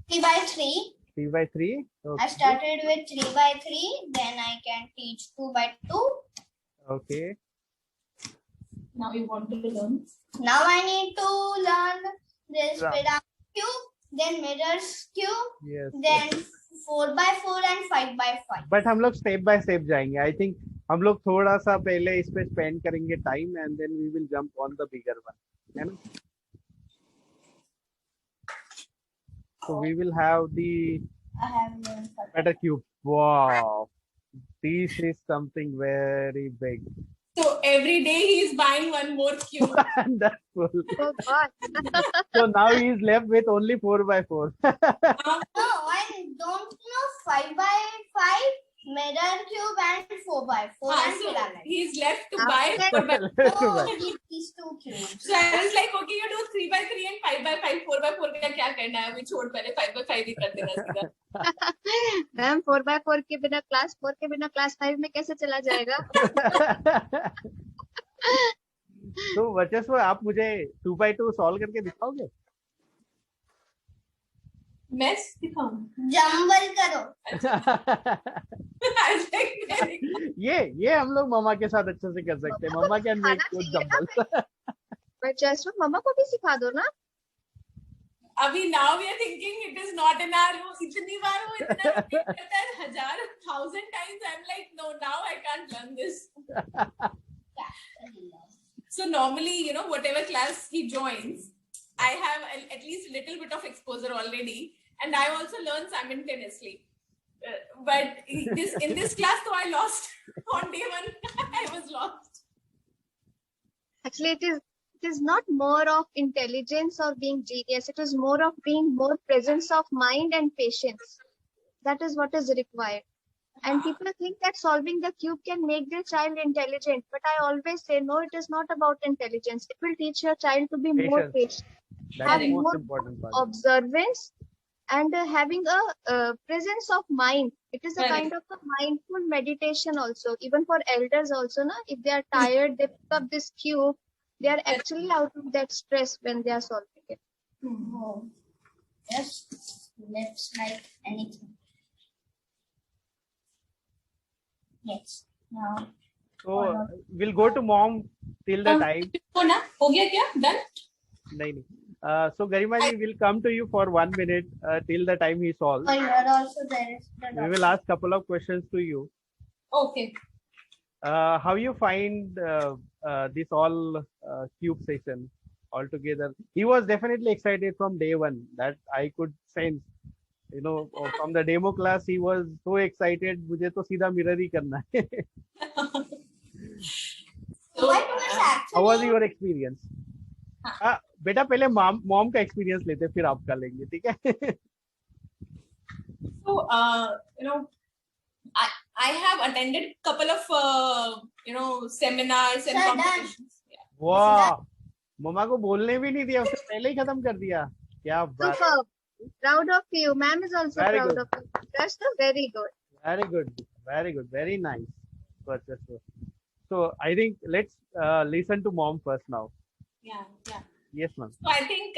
3 by 3. 3 by 3. Okay. I started with 3 by 3. Then I can teach 2 by 2. Okay. Now you want to learn? Now I need to learn this Yeah. pyramid cube, then mirrors cube, Yes. then 4 by 4 and 5 by 5. But हम लोग step by step जाएंगे. I think हम लोग थोड़ा सा पहले इस पे स्पेंड करेंगे time and then we will jump on the bigger one, है ना? So we will have the I have learned for better cube. Wow, this is something very big. So every day he is buying one more cube. That's full. Oh God. So now he is left with only 4 by 4. No, I don't know 5 by 5, mirror cube and 4 by 4 and So pyramid. he is left to buy 4 by. Oh, these 2 cubes. So I was like, okay, you do 3 by 3 and 5 by 5. 4 by 4 का क्या करना है? अभी छोड़ पहले 5 by 5 ही कर देना सीधा. मैम 4x4 के बिना क्लास 4 के बिना क्लास 5 में कैसे चला जाएगा? तो वर्चस्व आप मुझे 2 by 2 सॉल्व करके दिखाओगे? मैं दिखाऊं? जंबल करो. I was like, very good. ये हम लोग मम्मा के साथ अच्छे से कर सकते हैं. Mamma can make good jumble. But just mamma को भी सिखा दो ना. अभी now we are thinking it is not in our इतनी बार वो इतना repeat करता है 1,000 times. I'm like, no, now I can't learn this. So normally, you know, whatever class he joins, I have at least a little bit of exposure already, and I also learn simultaneously. But in this class, so I lost on day one. I was lost. Actually, it is not more of intelligence or being genius. It is more of being more presence of mind and patience. That is what is required. And people think that solving the cube can make their child intelligent. But I always say, no, it is not about intelligence. It will teach your child to be more patient, That's have the most more important part. observance, and having a presence of mind. It is a kind of a mindful meditation also. Even for elders also, na, if they are tired, they pick up this cube. They are actually out of that stress when they are solving it. Oh. Yes, let's like anything. Yes. Now. So we'll go to mom till the time. हो ना? हो गया क्या? Done? नहीं. So Garima ji will come to you for 1 minute till the time he solves. Oh, here also there is the We will ask couple of questions to you. Okay. How you find this all cube session altogether? He was definitely excited from day one. That I could sense. You know, from the demo class, he was so excited. मुझे तो सीधा mirror ही करना है. So, What was actually? How was your experience? बेटा पहले mom का experience लेते फिर आपका लेंगे, ठीक है? So, you know, I have attended couple of you know, seminars and Sir, done. competitions. Yeah. वाह, मम्मा को बोलने भी नहीं दिया, उसने पहले ही खत्म कर दिया. क्या बात. Superb. Proud of you. Ma'am is also Very proud good. of you. That's the very good. Very good, very good, very nice. So I think let's listen to mom first now. Yeah, yeah. Yes, ma'am. So I think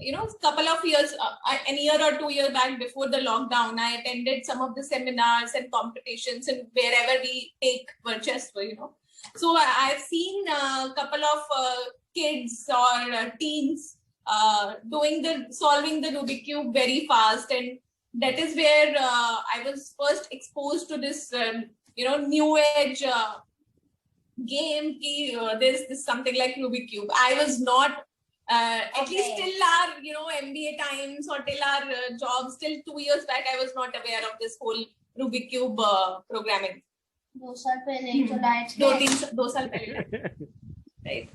you know, couple of years, a year or 2 years back before the lockdown, I attended some of the seminars and competitions and wherever we take Varchesva, you know. So I've seen a couple of kids or teens solving the Rubik Cube very fast, and that is where I was first exposed to this you know, new age game. There's this something like Rubik Cube. I was not at least till our, you know, MBA times or till our jobs, till 2 years back, I was not aware of this whole Rubik Cube programming. 2 साल पहले तो light 2 साल पहले, right?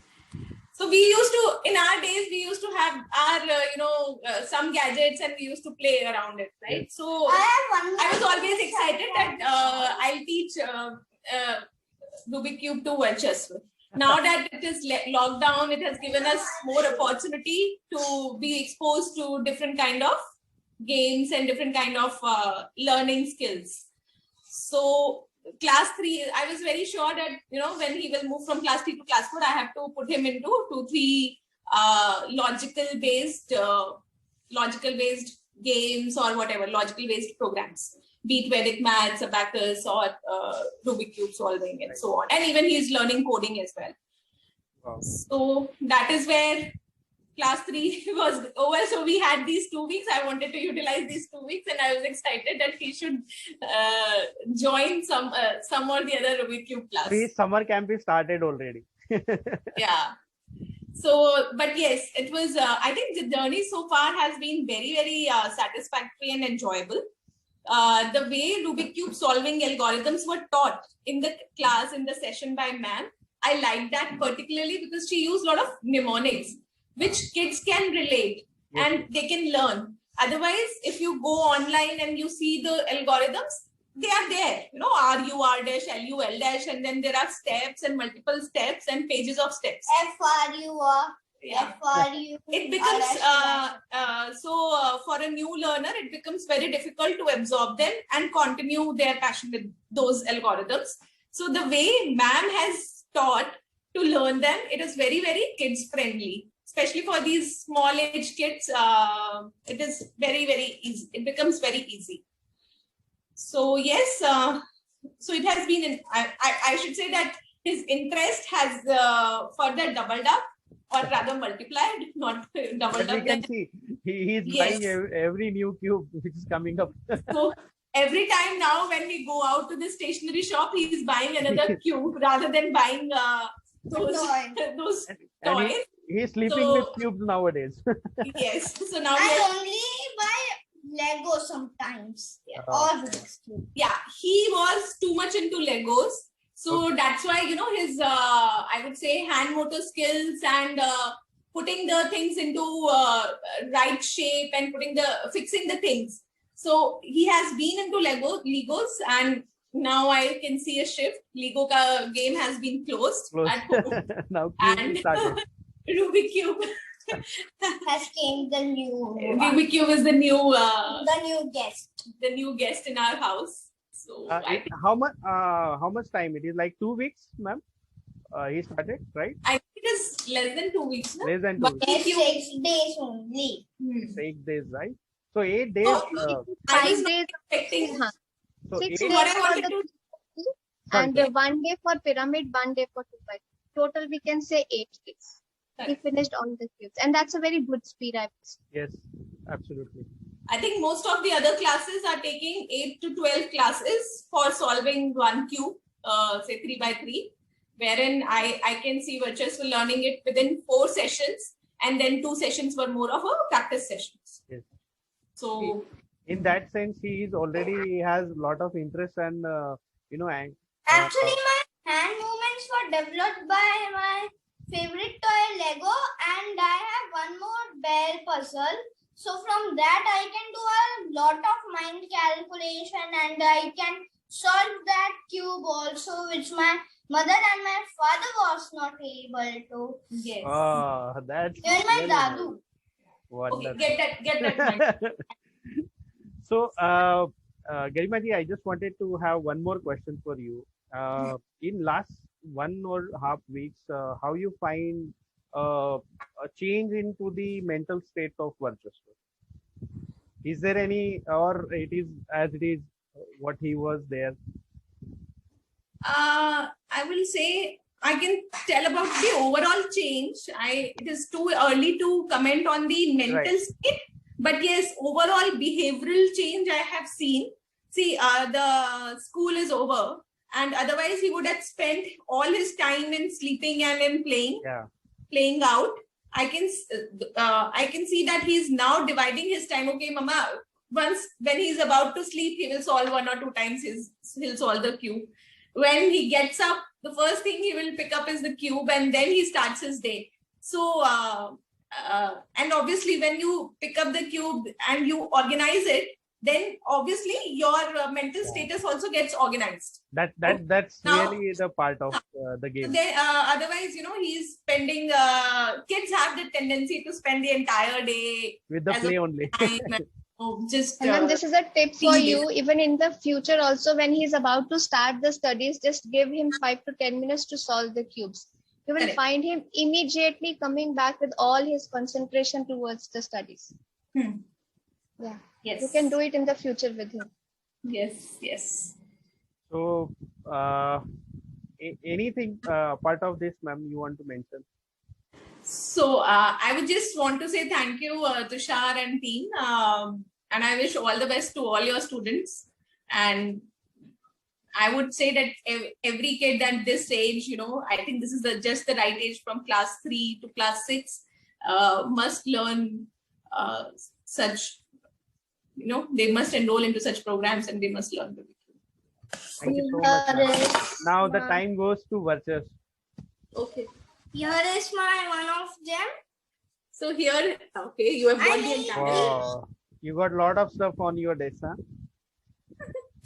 So we used to, in our days, we used to have our, you know, some gadgets, and we used to play around it, right? So I was always excited that I'll teach Rubik Cube to Varchesva. Now that it is locked down, it has given us more opportunity to be exposed to different kind of games and different kind of learning skills. So class 3, I was very sure that, you know, when he will move from class 3 to class 4, I have to put him into 2-3 logical based logical based games or whatever, logical based programs, be it Vedic maths, abacus, or Rubik cube solving, and so on. And even he's learning coding as well. Wow. So that is where class 3 was over. So we had these 2 weeks. I wanted to utilize these 2 weeks, and I was excited that he should join some or the other Rubik cube class. His summer camp is started already. Yeah. So, but yes, it was, I think the journey so far has been very, very satisfactory and enjoyable. The way Rubik cube solving algorithms were taught in the class, in the session by ma'am, I like that particularly because she used a lot of mnemonics, which kids can relate and they can learn. Otherwise, if you go online and you see the algorithms, they are there, you know, RU, R dash, LU, L dash, and then there are steps and multiple steps and pages of steps. FRU, Yeah. FRU. It becomes, for a new learner, it becomes very difficult to absorb them and continue their passion with those algorithms. So the way ma'am has taught to learn them, it is very, very kids friendly. Especially for these small age kids, it is very, very easy. It becomes very easy. So yes, so it has been, I should say that his interest has further doubled up, or rather multiplied, not doubled But we up. can see he is Yes. buying every new cube which is coming up. So every time now when we go out to the stationery shop, he is buying another cube rather than buying those those And toys. he is sleeping So- with cubes nowadays. Yes. So now we I are, only buy Lego sometimes. Oh. Or Rubik's Cube. yeah, he was too much into Legos. So that's why, you know, his, I would say, hand motor skills and putting the things into right shape and fixing the things. So he has been into Legos, and now I can see a shift. Lego game has been closed Close. at home. Now cube And is started. Rubik Cube. Has came the new Rubik Cube is the new guest. in our house. So I think How much time? It is like 2 weeks, ma'am. He started, right? it is less than 2 weeks. No? Less than 2 But weeks. if It's you, 6 days only. 8 days, right? So 8 days. Oh, I 5 was not days, expecting. So 6 eight, days What I for wanted the to- and Sorry. 1 day for pyramid, 1 day for 2 by 2. Total, we can say 8 days. He Correct. finished all the cubes, and that's a very good speed, I would say. yes, absolutely. I think most of the other classes are taking 8 to 12 classes for solving one cube, say 3 by 3, wherein I can see Virtuous were learning it within 4 sessions, and then 2 sessions were more of a practice sessions. Yes. So In that sense, he is already has a lot of interest and Actually, my hand movements were developed by my favorite toy Lego, and I have one more bear puzzle. So from that I can do a lot of mind calculation, and I can solve that cube also, which my mother and my father was not able to. yes. That's Even my really dadu. Okay, wonderful. get that mind. So, Garima ji, I just wanted to have one more question for you. In last 1.5 weeks, how you find a change into the mental state of Virtuous? Is there any, or it is as it is what he was there? I will say I can tell about the overall change. It is too early to comment on the mental Right. state, but yes, overall behavioral change I have seen. See, the school is over, and otherwise he would have spent all his time in sleeping and in playing out. I can see that he's now dividing his time. Okay, Mama, once when he's about to sleep, he will solve 1 or 2 times. He'll solve the cube. When he gets up, the first thing he will pick up is the cube, and then he starts his day. So, and obviously, when you pick up the cube and you organize it, then obviously your mental status also gets organized. That's Now- really the part of the So game. they, otherwise, he's spending. Kids have the tendency to spend the entire day With the as a play only. time and, just. And then this is a tip for being you, even in the future also, when he's about to start the studies, just give him 5 to 10 minutes to solve the cubes. You will Correct. find him immediately coming back with all his concentration towards the studies. Yeah, Yes. you can do it in the future with him. Yes. Yes. So, anything part of this, ma'am, you want to mention? So I would just want to say thank you, Tushar and team, and I wish all the best to all your students. And I would say that every kid at this age, I think this is just the right age from class 3 to class 6, must learn such, they must enroll into such programs and they must learn. Thank you so much, ma'am. Yes, Now the ma'am. time goes to Varchas. Okay. Here is my one of them. So here, okay, you have got the I entire. Wow, you got a lot of stuff on your desk, huh?